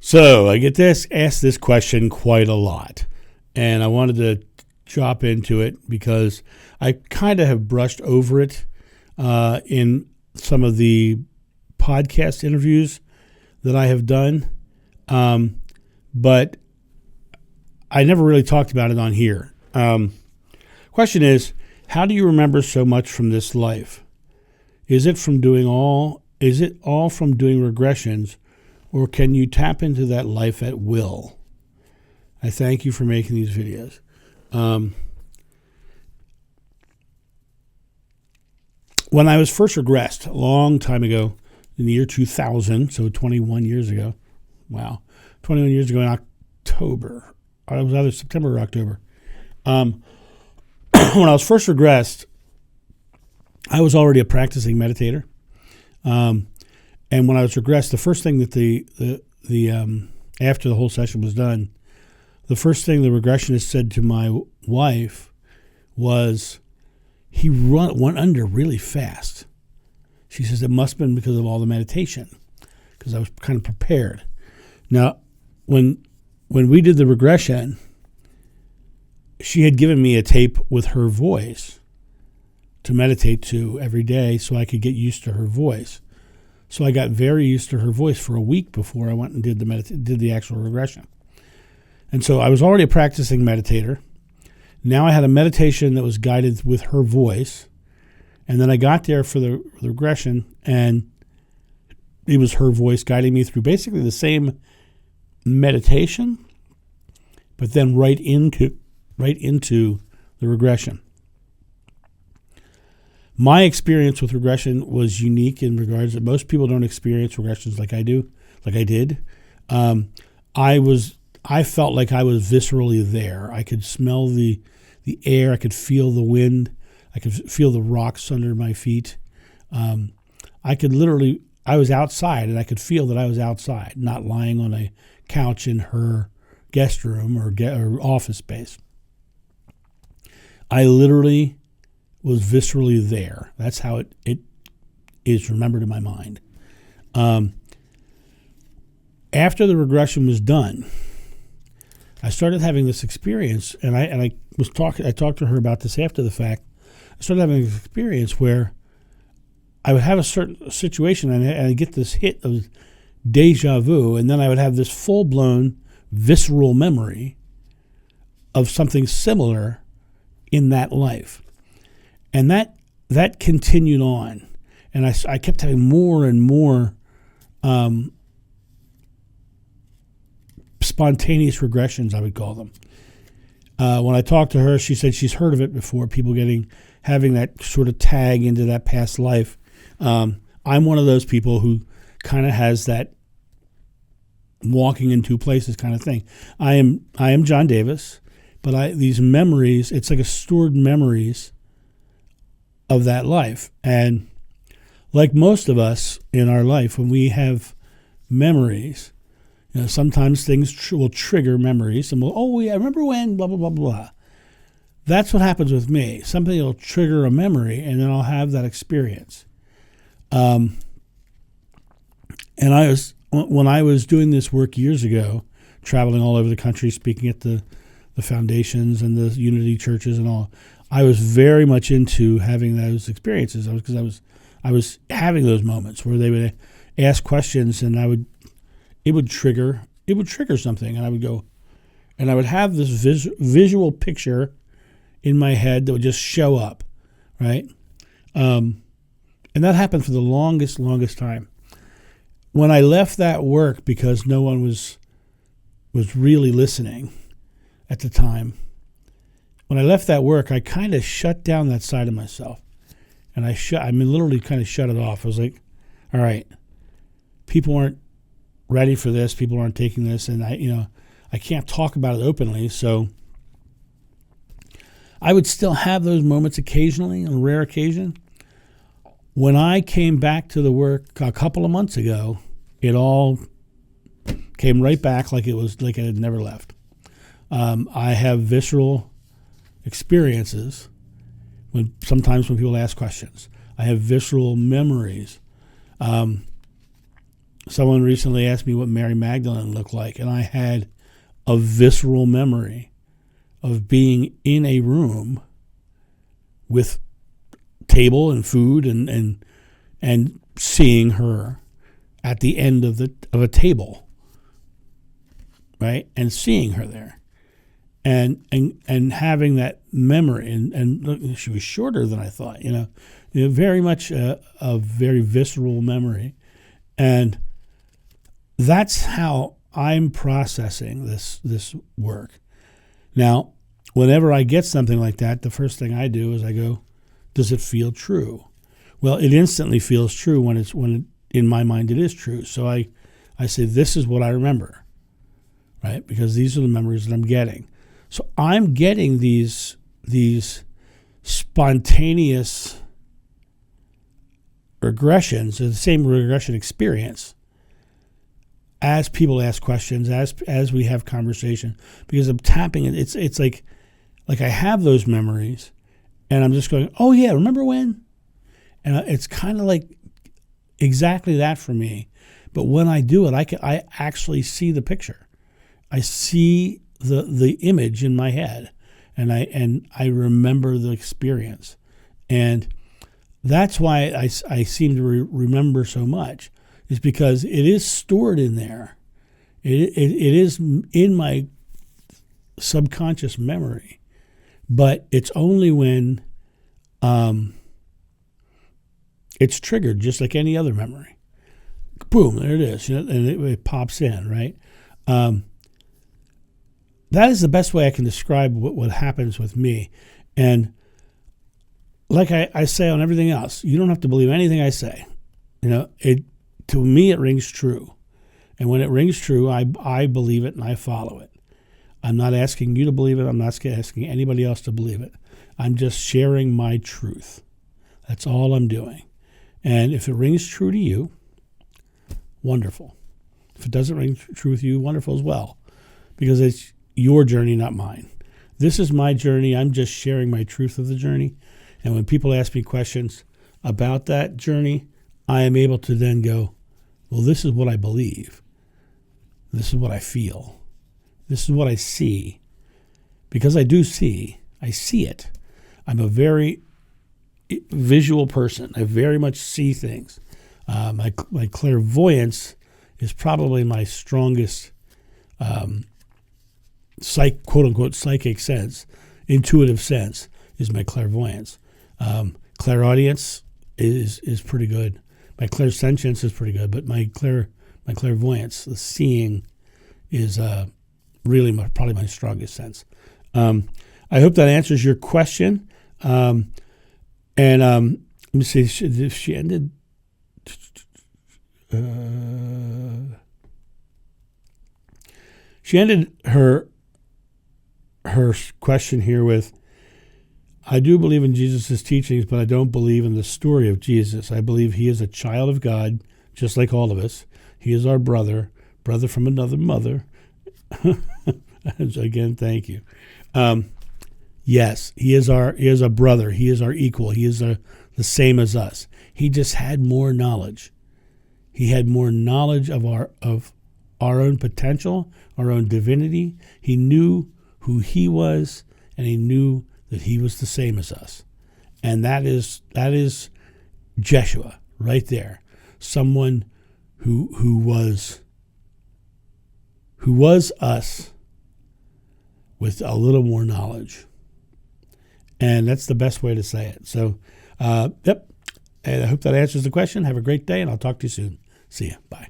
So I get asked this question quite a lot, and I wanted to drop into it because I kind of have brushed over it in some of the podcast interviews that I have done, but I never really talked about it on here. Question is, how do you remember so much from this life? Is it all from doing regressions, or can you tap into that life at will? I thank you for making these videos. When I was first regressed a long time ago, in the year 2000, so 21 years ago, wow, 21 years ago in October, it was either September or October. When I was first regressed, I was already a practicing meditator. And when I was regressed, the first thing that after the whole session was done, the first thing the regressionist said to my wife was, he went under really fast. She says it must have been because of all the meditation, because I was kind of prepared. Now, when we did the regression, she had given me a tape with her voice to meditate to every day so I could get used to her voice. So I got very used to her voice for a week before I went and did the actual regression. And so I was already a practicing meditator. Now I had a meditation that was guided with her voice. And then I got there for the regression, and it was her voice guiding me through basically the same meditation, but then right into the regression. My experience with regression was unique in regards that most people don't experience regressions like I did. I felt like I was viscerally there. I could smell the air. I could feel the wind. I could feel the rocks under my feet. I was outside, and I could feel that I was outside, not lying on a couch in her guest room or office space. I literally was viscerally there. That's how it is remembered in my mind. After the regression was done, I started having this experience, and I talked to her about this after the fact. I started having this experience where I would have a certain situation, and I'd get this hit of deja vu, and then I would have this full-blown visceral memory of something similar in that life. And that continued on. And I kept having more and more spontaneous regressions, I would call them. When I talked to her, she said she's heard of it before, people having that sort of tag into that past life. I'm one of those people who kind of has that walking in two places kind of thing. I am John Davis, but these memories, it's like a stored memories of that life. And like most of us in our life, when we have memories, sometimes things will trigger memories, and I remember when, blah, blah, blah, blah. That's what happens with me. Something will trigger a memory, and then I'll have that experience. And when I was doing this work years ago, traveling all over the country, speaking at the foundations and the Unity churches and all, I was very much into having those experiences because I was having those moments where they would ask questions, and it would trigger something, and I would go, and I would have this visual picture in my head that would just show up, right? And that happened for the longest time. When I left that work, because no one was really listening at the time, when I left that work, I kind of shut down that side of myself, and I literally kind of shut it off. I was like, all right, people aren't ready for this. People aren't taking this, and I can't talk about it openly. So I would still have those moments occasionally, on a rare occasion. When I came back to the work a couple of months ago, it all came right back like it had never left. I have visceral experiences sometimes when people ask questions. I have visceral memories. someone recently asked me what Mary Magdalene looked like, and I had a visceral memory of being in a room with table and food and seeing her at the end of a table, right? And seeing her there, and having that memory, and look, she was shorter than I thought, very much a very visceral memory, and that's how I'm processing this work. Now, whenever I get something like that, the first thing I do is I go, does it feel true? Well, it instantly feels true when in my mind it is true. So I say, this is what I remember, right? Because these are the memories that I'm getting. So I'm getting these spontaneous regressions, the same regression experience, as people ask questions, as we have conversation, because I'm tapping it. It's like I have those memories, and I'm just going, oh yeah, remember when? And it's kind of like exactly that for me. But when I do it, I actually see the picture. I see the image in my head, and I remember the experience, and that's why I seem to remember so much. Is because it is stored in there. It is in my subconscious memory, but it's only when it's triggered, just like any other memory. Boom, there it is, and it pops in, right? That is the best way I can describe what happens with me. And like I say on everything else, you don't have to believe anything I say. To me, it rings true. And when it rings true, I believe it and I follow it. I'm not asking you to believe it. I'm not asking anybody else to believe it. I'm just sharing my truth. That's all I'm doing. And if it rings true to you, wonderful. If it doesn't ring true with you, wonderful as well. Because it's your journey, not mine. This is my journey. I'm just sharing my truth of the journey. And when people ask me questions about that journey, I am able to then go, well, this is what I believe. This is what I feel. This is what I see. Because I do see. I see it. I'm a very visual person. I very much see things. My clairvoyance is probably my strongest quote-unquote psychic sense. Intuitive sense is my clairvoyance. Clairaudience is pretty good. My clairsentience is pretty good, but my clairvoyance, the seeing, is really probably my strongest sense. I hope that answers your question. And let me see, if she ended. She ended her question here with, I do believe in Jesus' teachings, but I don't believe in the story of Jesus. I believe he is a child of God, just like all of us. He is our brother from another mother. Again, thank you. Yes, he is a brother. He is our equal. He is the same as us. He just had more knowledge. He had more knowledge of our own potential, our own divinity. He knew who he was, and he knew that he was the same as us. And that is Jeshua right there. Someone who was us with a little more knowledge. And that's the best way to say it. So, yep. And I hope that answers the question. Have a great day, and I'll talk to you soon. See ya. Bye.